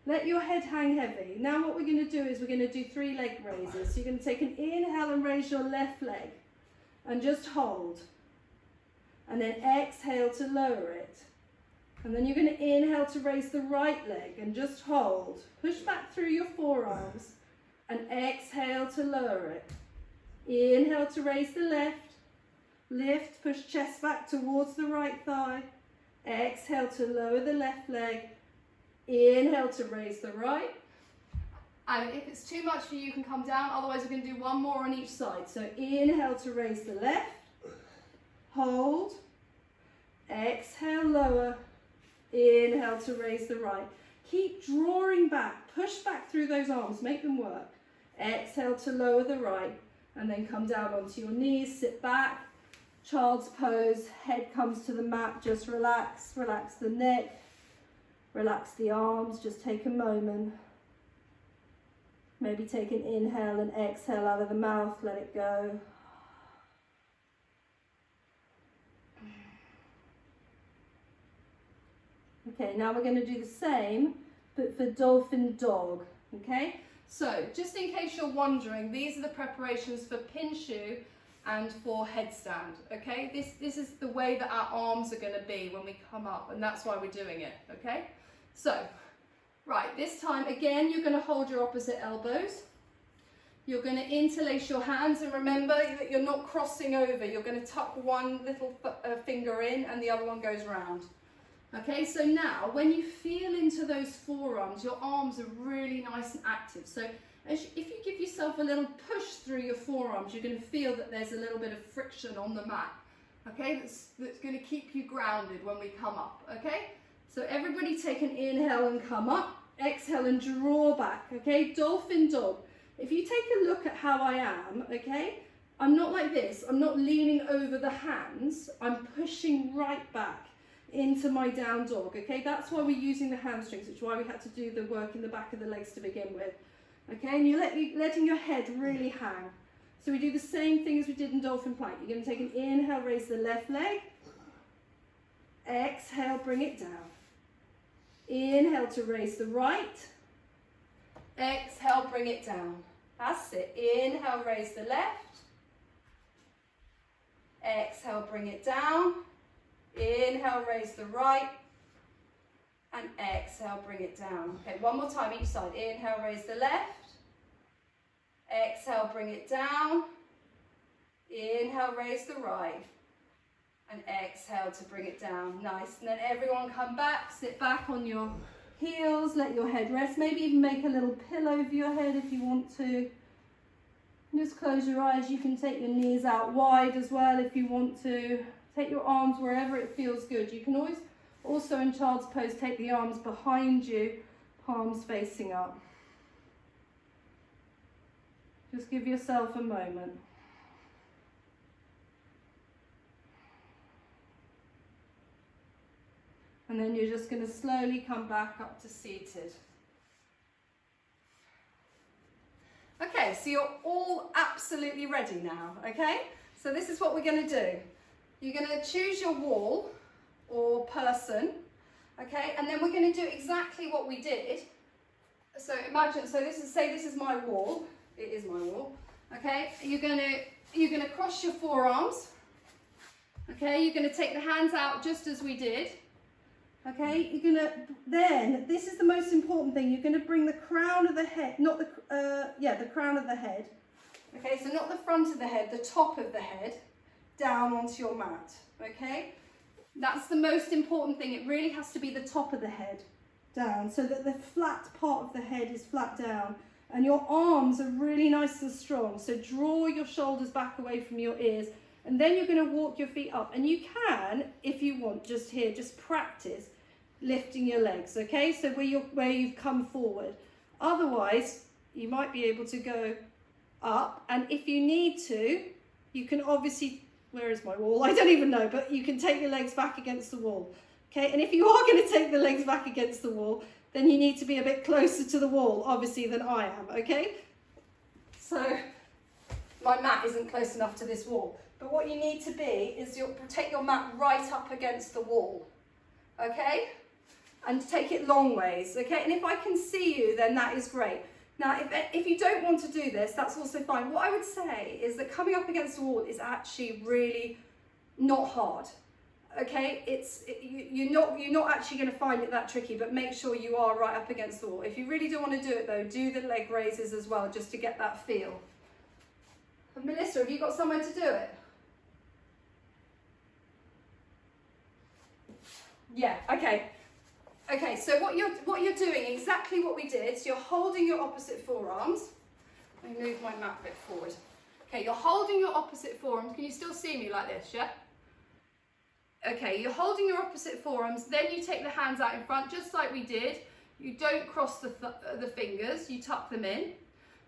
Let your head hang heavy. Now what we're going to do is we're going to do 3 leg raises. So you're going to take an inhale and raise your left leg and just hold. And then exhale to lower it. And then you're going to inhale to raise the right leg and just hold. Push back through your forearms and exhale to lower it. Inhale to raise the left. Lift, push chest back towards the right thigh. Exhale to lower the left leg. Inhale to raise the right. And if it's too much for you, you can come down. Otherwise, we're going to do 1 more on each side. So inhale to raise the left. Hold. Exhale, lower. Inhale to raise the right. Keep drawing back. Push back through those arms. Make them work. Exhale to lower the right. And then come down onto your knees. Sit back. Child's pose. Head comes to the mat. Just relax. Relax the neck. Relax the arms. Just take a moment. Maybe take an inhale and exhale out of the mouth. Let it go. Okay, now we're going to do the same, but for dolphin dog. Okay, so just in case you're wondering, these are the preparations for Pinshu and for headstand, okay? This is the way that our arms are going to be when we come up, and that's why we're doing it, okay? So, right, this time again, you're going to hold your opposite elbows. You're going to interlace your hands, and remember that you're not crossing over. You're going to tuck one little finger in and the other one goes round. Okay, so now when you feel into those forearms, your arms are really nice and active. So if you give yourself a little push through your forearms, you're going to feel that there's a little bit of friction on the mat. Okay, that's going to keep you grounded when we come up. Okay, so everybody take an inhale and come up. Exhale and draw back. Okay, dolphin dog. If you take a look at how I am, okay, I'm not like this. I'm not leaning over the hands. I'm pushing right back into my down dog, okay? That's why we're using the hamstrings, which is why we had to do the work in the back of the legs to begin with, okay? And you're letting your head really hang. So we do the same thing as we did in dolphin plank. You're going to take an inhale, raise the left leg. Exhale, bring it down. Inhale to raise the right. Exhale, bring it down. That's it. Inhale, raise the left. Exhale, bring it down. Inhale, raise the right. And exhale, bring it down. Okay, one more time each side. Inhale, raise the left. Exhale, bring it down. Inhale, raise the right. And exhale to bring it down. Nice. And then everyone come back, sit back on your heels, let your head rest. Maybe even make a little pillow for your head if you want to. Just close your eyes. You can take your knees out wide as well if you want to. Take your arms wherever it feels good. You can always, also in child's pose, take the arms behind you, palms facing up. Just give yourself a moment. And then you're just going to slowly come back up to seated. Okay, so you're all absolutely ready now, okay? So this is what we're going to do. You're going to choose your wall or person, okay? And then we're going to do exactly what we did. So imagine, so this is my wall. It is my wall, okay? You're going to cross your forearms, okay? You're going to take the hands out just as we did. Okay, you're going to, then, this is the most important thing, you're going to bring the crown of the head, not the, the crown of the head. Okay, so not the front of the head, the top of the head, down onto your mat, okay? That's the most important thing, it really has to be the top of the head down, so that the flat part of the head is flat down, and your arms are really nice and strong, so draw your shoulders back away from your ears. And then you're going to walk your feet up. And you can, if you want, just practice lifting your legs, okay? So where you've come forward. Otherwise, you might be able to go up. And if you need to, you can obviously, where is my wall? I don't even know, but you can take your legs back against the wall, okay? And if you are going to take the legs back against the wall, then you need to be a bit closer to the wall, obviously, than I am, okay? So my mat isn't close enough to this wall. But what you need to be is take your mat right up against the wall, okay? And take it long ways, okay? And if I can see you, then that is great. Now, if you don't want to do this, that's also fine. What I would say is that coming up against the wall is actually really not hard, okay? You're not actually going to find it that tricky, but make sure you are right up against the wall. If you really don't want to do it, though, do the leg raises as well, just to get that feel. And Melissa, have you got somewhere to do it? Yeah, okay. Okay, so what you're doing, exactly what we did, so you're holding your opposite forearms. Let me move my mat a bit forward. Okay, you're holding your opposite forearms. Can you still see me like this, yeah? Okay, you're holding your opposite forearms, then you take the hands out in front, just like we did. You don't cross the fingers, you tuck them in.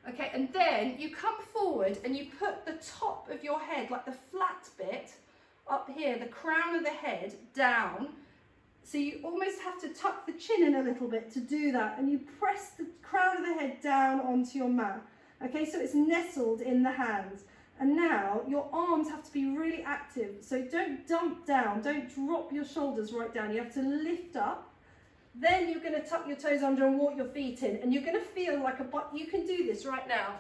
Okay, and then you come forward and you put the top of your head, like the flat bit, up here, the crown of the head, down. So you almost have to tuck the chin in a little bit to do that, and you press the crown of the head down onto your mat. Okay, so it's nestled in the hands. And now your arms have to be really active. So don't dump down, don't drop your shoulders right down. You have to lift up. Then you're going to tuck your toes under and walk your feet in, and you're going to feel like you can do this right now.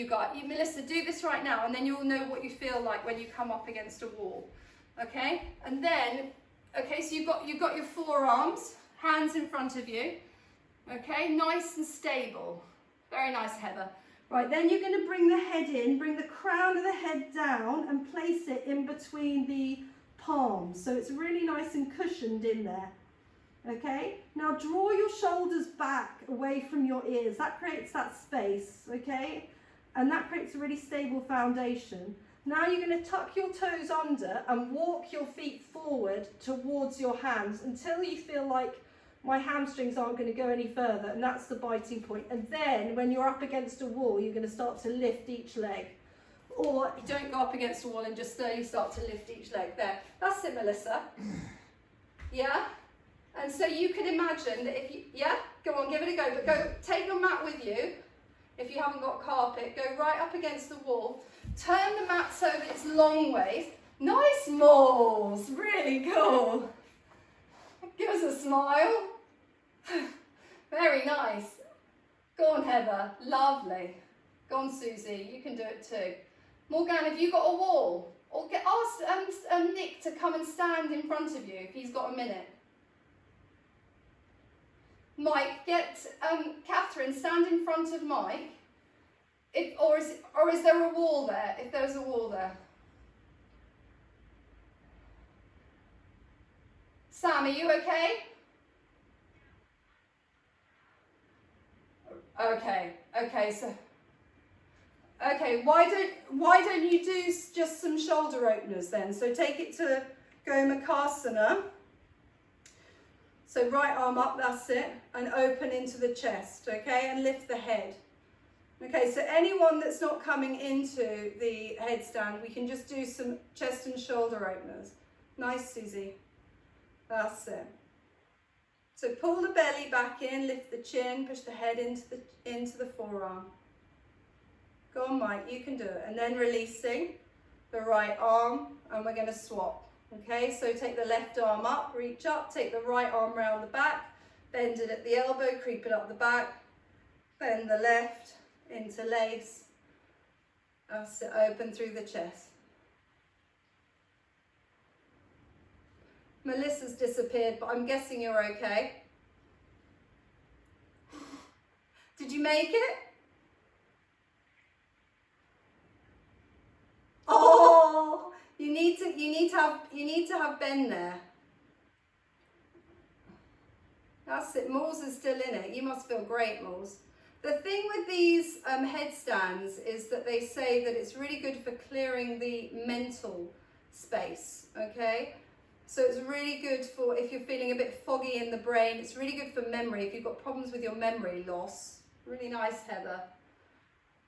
Melissa, do this right now, and then you'll know what you feel like when you come up against a wall. Okay, and then, okay, so you've got your forearms, hands in front of you. Okay, nice and stable. Very nice, Heather. Right, then you're going to bring the head in, bring the crown of the head down and place it in between the palms. So it's really nice and cushioned in there. Okay, now draw your shoulders back away from your ears. That creates that space, okay? And that creates a really stable foundation. Now you're going to tuck your toes under and walk your feet forward towards your hands until you feel like my hamstrings aren't going to go any further, and that's the biting point. And then when you're up against a wall, you're going to start to lift each leg. Or you don't go up against a wall and just slowly start to lift each leg. There. That's it, Melissa. Yeah? And so you can imagine that if you, yeah? Go on, give it a go. But go, take your mat with you. If you haven't got carpet, go right up against the wall. Turn the mat so that it's long ways. Nice moles. Really cool. Give us a smile. Very nice. Go on, Heather. Lovely. Go on, Susie. You can do it too. Morgan, have you got a wall? Or ask Nick to come and stand in front of you if he's got a minute. Mike, get Catherine, stand in front of Mike. Or is there a wall there? If there's a wall there. Sam, are you okay? Okay, so why don't you do just some shoulder openers then? So take it to Gomukhasana. So right arm up, that's it, and open into the chest, okay, and lift the head. Okay, so anyone that's not coming into the headstand, we can just do some chest and shoulder openers. Nice, Susie. That's it. So pull the belly back in, lift the chin, push the head into the forearm. Go on, Mike, you can do it. And then releasing the right arm, and we're going to swap. Okay, so take the left arm up, reach up, take the right arm round the back, bend it at the elbow, creep it up the back, bend the left, interlace, that's it, open through the chest. Melissa's disappeared, but I'm guessing you're okay. Did you make it? Oh, you need to have Ben there. That's it. Moles is still in it. You must feel great, Moles. The thing with these headstands is that they say that it's really good for clearing the mental space. Okay. So it's really good for if you're feeling a bit foggy in the brain. It's really good for memory if you've got problems with your memory loss. Really nice, Heather.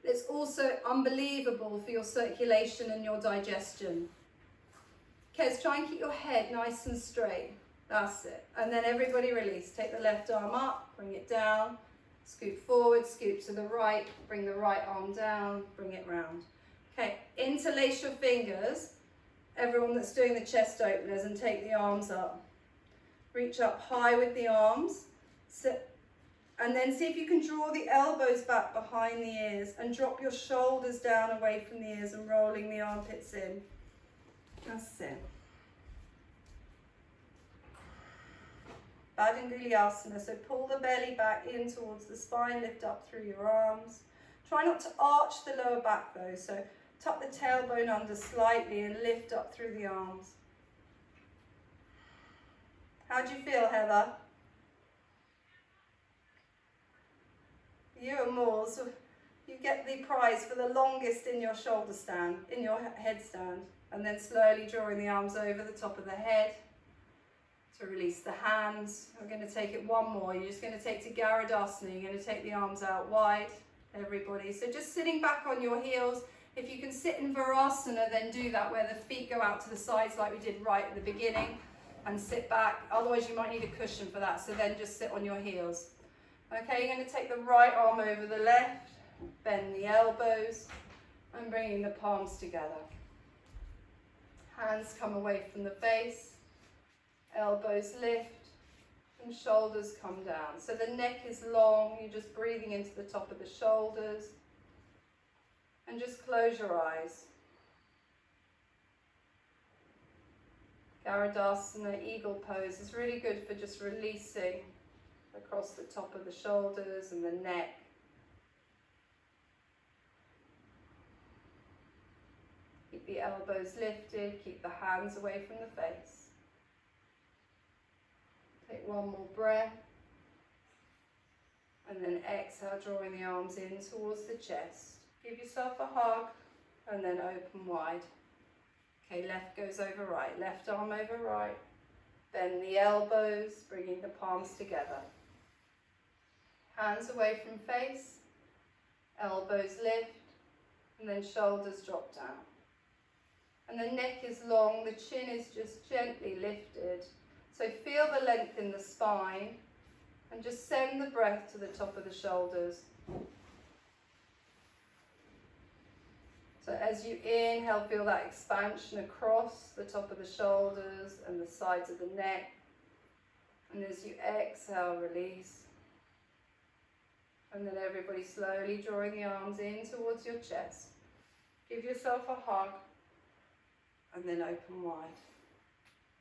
It's also unbelievable for your circulation and your digestion. Kez, try and keep your head nice and straight. That's it. And then everybody release. Take the left arm up, bring it down, scoot forward, scoot to the right, bring the right arm down, bring it round. Okay, interlace your fingers. Everyone that's doing the chest openers, and take the arms up. Reach up high with the arms. Sit, and then see if you can draw the elbows back behind the ears and drop your shoulders down away from the ears and rolling the armpits in. That's it. Badanguliasana. So pull the belly back in towards the spine, lift up through your arms. Try not to arch the lower back though. So tuck the tailbone under slightly and lift up through the arms. How do you feel, Heather? You and Moores, you get the prize for the longest in your shoulder stand, in your headstand, and then slowly drawing the arms over the top of the head to release the hands. We're going to take it one more. You're just going to take to Garudasana. You're going to take the arms out wide, everybody. So just sitting back on your heels. If you can sit in Virasana, then do that, where the feet go out to the sides like we did right at the beginning, and sit back. Otherwise you might need a cushion for that, so then just sit on your heels. Okay, you're going to take the right arm over the left, bend the elbows, and bringing the palms together. Hands come away from the face, elbows lift, and shoulders come down. So the neck is long, you're just breathing into the top of the shoulders. And just close your eyes. Garudasana, eagle pose, is really good for just releasing across the top of the shoulders and the neck. Keep the elbows lifted, keep the hands away from the face. Take one more breath. And then exhale, drawing the arms in towards the chest. Give yourself a hug and then open wide. Okay, left goes over right, left arm over right. Bend the elbows, bringing the palms together. Hands away from face, elbows lift, and then shoulders drop down. And the neck is long, the chin is just gently lifted. So feel the length in the spine, and just send the breath to the top of the shoulders. So as you inhale, feel that expansion across the top of the shoulders and the sides of the neck. And as you exhale, release. And then everybody slowly drawing the arms in towards your chest. Give yourself a hug and then open wide.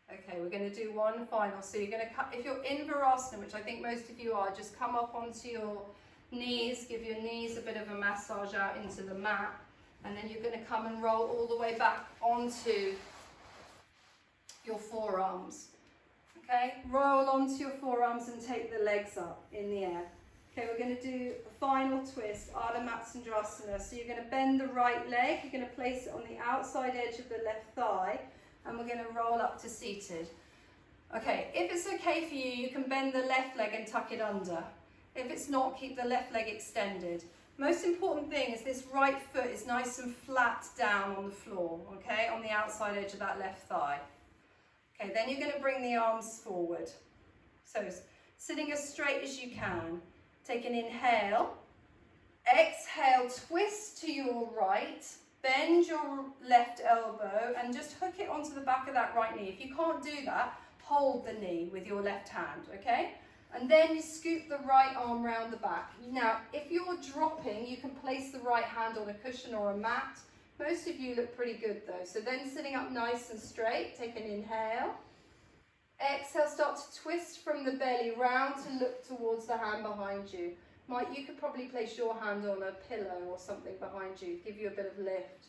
Okay, we're going to do one final. So you're going to, if you're in Virasana, which I think most of you are, just come up onto your knees, give your knees a bit of a massage out into the mat, and then you're going to come and roll all the way back onto your forearms. Okay, roll onto your forearms and take the legs up in the air. Okay, we're going to do a final twist, Ardha Matsyendrasana. So you're going to bend the right leg, you're going to place it on the outside edge of the left thigh, and we're going to roll up to seated. Okay, if it's okay for you, you can bend the left leg and tuck it under. If it's not, keep the left leg extended. Most important thing is this right foot is nice and flat down on the floor, okay, on the outside edge of that left thigh. Okay, then you're going to bring the arms forward. So sitting as straight as you can. Take an inhale. Exhale, twist to your right. Bend your left elbow and just hook it onto the back of that right knee. If you can't do that, hold the knee with your left hand, okay? And then you scoop the right arm round the back. Now, if you're dropping, you can place the right hand on a cushion or a mat. Most of you look pretty good though. So then sitting up nice and straight, take an inhale. Exhale, start to twist from the belly round to look towards the hand behind you. Mike, you could probably place your hand on a pillow or something behind you, give you a bit of lift.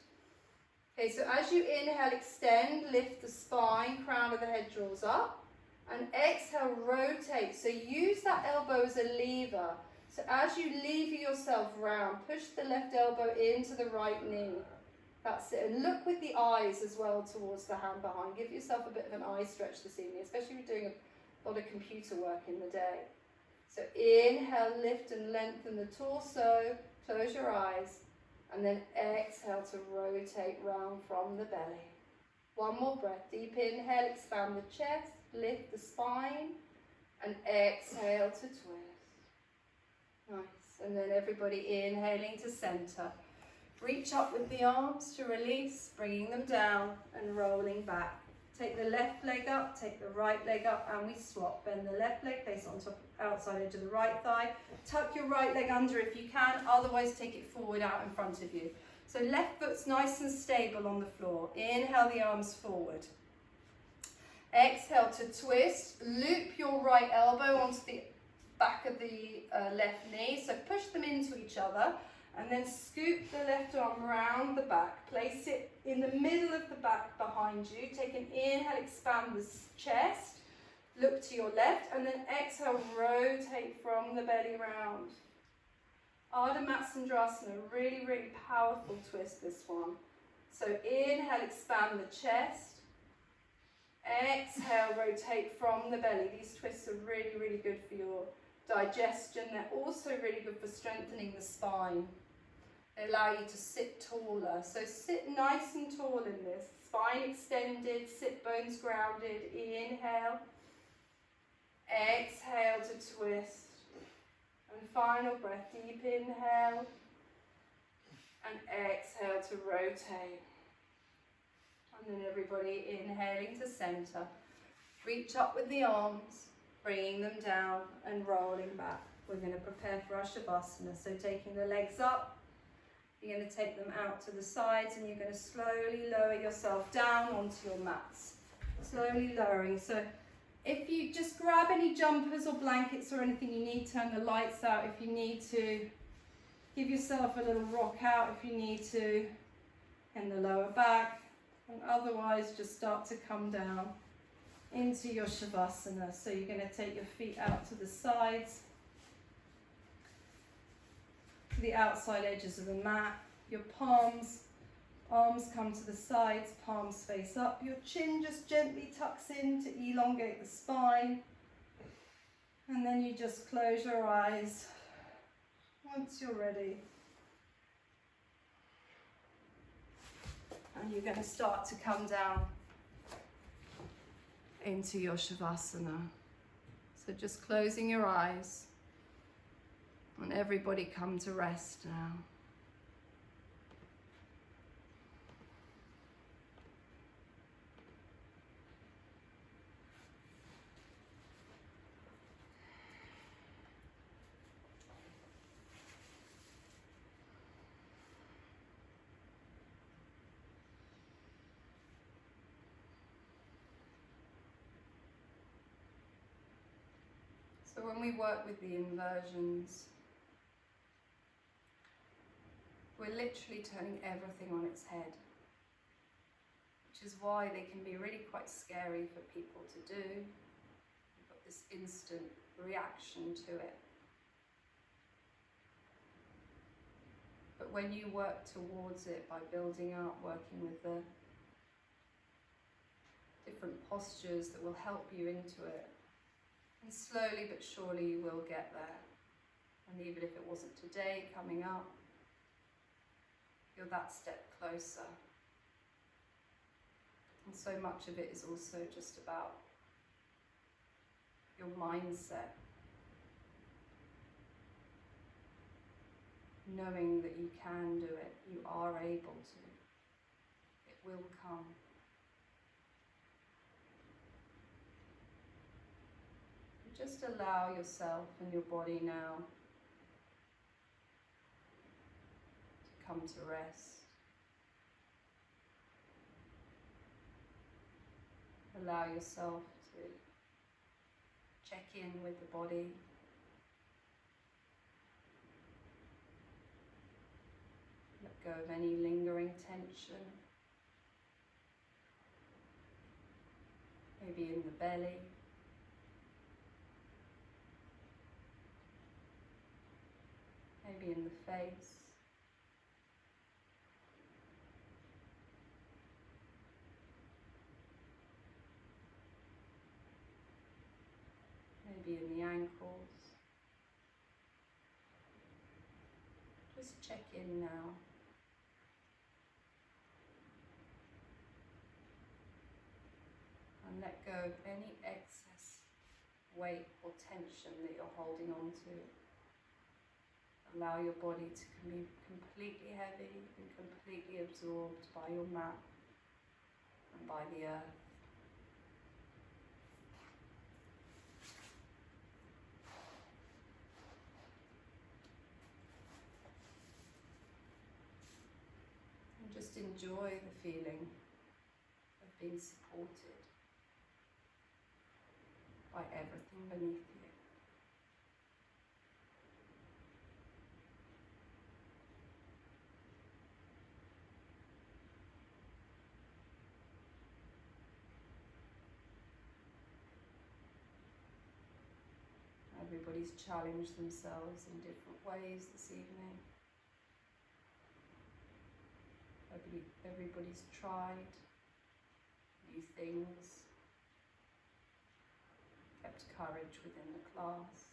Okay, so as you inhale, extend, lift the spine, crown of the head draws up, and exhale, rotate. So use that elbow as a lever. So as you lever yourself round, push the left elbow into the right knee. That's it. And look with the eyes as well towards the hand behind. Give yourself a bit of an eye stretch this evening, especially if you're doing a lot of computer work in the day. So inhale, lift and lengthen the torso, close your eyes, and then exhale to rotate round from the belly. One more breath, deep inhale, expand the chest, lift the spine, and exhale to twist. Nice, and then everybody inhaling to center. Reach up with the arms to release, bringing them down and rolling back. Take the left leg up, take the right leg up, and we swap. Bend the left leg, place it on top, outside edge of the right thigh. Tuck your right leg under if you can, otherwise take it forward out in front of you. So left foot's nice and stable on the floor. Inhale the arms forward. Exhale to twist. Loop your right elbow onto the back of the left knee. So push them into each other. And then scoop the left arm round the back. Place it in the middle of the back behind you. Take an inhale, expand the chest. Look to your left, and then exhale, rotate from the belly round. Ardha Matsyendrasana, really, really powerful twist, this one. So inhale, expand the chest. Exhale, rotate from the belly. These twists are really, really good for your digestion. They're also really good for strengthening the spine. They allow you to sit taller. So sit nice and tall in this. Spine extended, sit bones grounded. Inhale. Exhale to twist. And final breath, deep inhale. And exhale to rotate. And then everybody inhaling to center. Reach up with the arms, bringing them down and rolling back. We're going to prepare for our Shavasana. So taking the legs up, You're going to take them out to the sides and you're going to slowly lower yourself down onto your mats. Slowly lowering. So if you just grab any jumpers or blankets or anything you need, turn the lights out if you need to. Give yourself a little rock out if you need to in the lower back. And otherwise just start to come down into your Shavasana. So you're going to take your feet out to the sides, to the outside edges of the mat. Your palms, arms come to the sides, palms face up. Your chin just gently tucks in to elongate the spine. And then you just close your eyes once you're ready. And you're going to start to come down into your Shavasana. So just closing your eyes. And everybody come to rest now. So when we work with the inversions, we're literally turning everything on its head, which is why they can be really quite scary for people to do. You've got this instant reaction to it. But when you work towards it by building up, working with the different postures that will help you into it, and slowly but surely you will get there. And even if it wasn't today, coming up, you're that step closer. And so much of it is also just about your mindset. Knowing that you can do it, you are able to. It will come. Just allow yourself and your body now to come to rest. Allow yourself to check in with the body. Let go of any lingering tension. Maybe in the belly. Maybe in the face. Maybe in the ankles. Just check in now. And let go of any excess weight or tension that you're holding on to. Allow your body to be completely heavy and completely absorbed by your mat and by the earth. And just enjoy the feeling of being supported by everything beneath you. Everybody's challenged themselves in different ways this evening. Everybody's tried new things, kept courage within the class,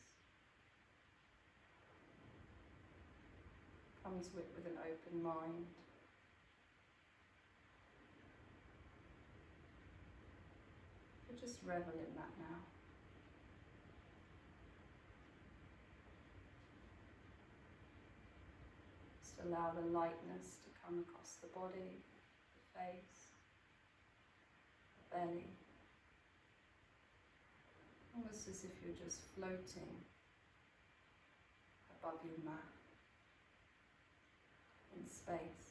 come to it with an open mind. But just revel in that now. Allow the lightness to come across the body, the face, the belly. Almost as if you're just floating above your mat in space. space.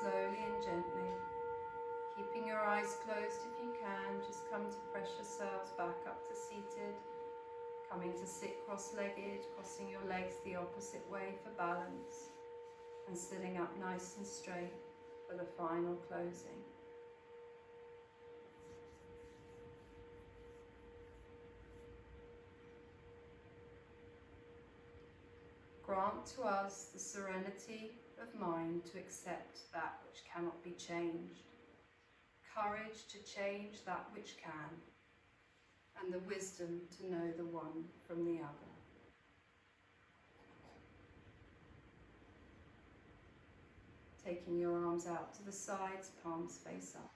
Slowly and gently, keeping your eyes closed if you can, just come to press yourselves back up to seated, coming to sit cross-legged, crossing your legs the opposite way for balance, and sitting up nice and straight for the final closing. Grant to us the serenity of mind to accept that which cannot be changed, courage to change that which can, and the wisdom to know the one from the other. taking your arms out to the sides, palms face up.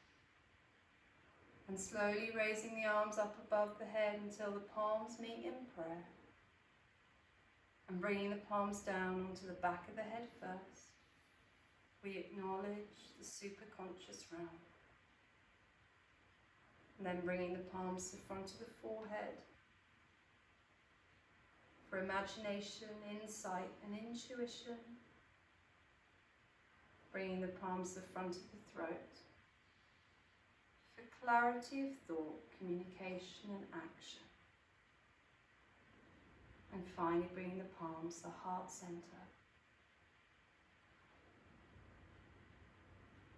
And slowly raising the arms up above the head until the palms meet in prayer. And bringing the palms down onto the back of the head first. We acknowledge the superconscious realm. And then bringing the palms to the front of the forehead. For imagination, insight and intuition. Bringing the palms to the front of the throat. For clarity of thought, communication and action. And finally bringing the palms to the heart center.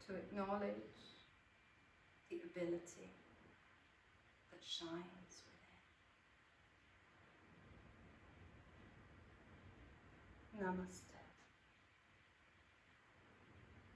To acknowledge the ability that shines within. Namaste.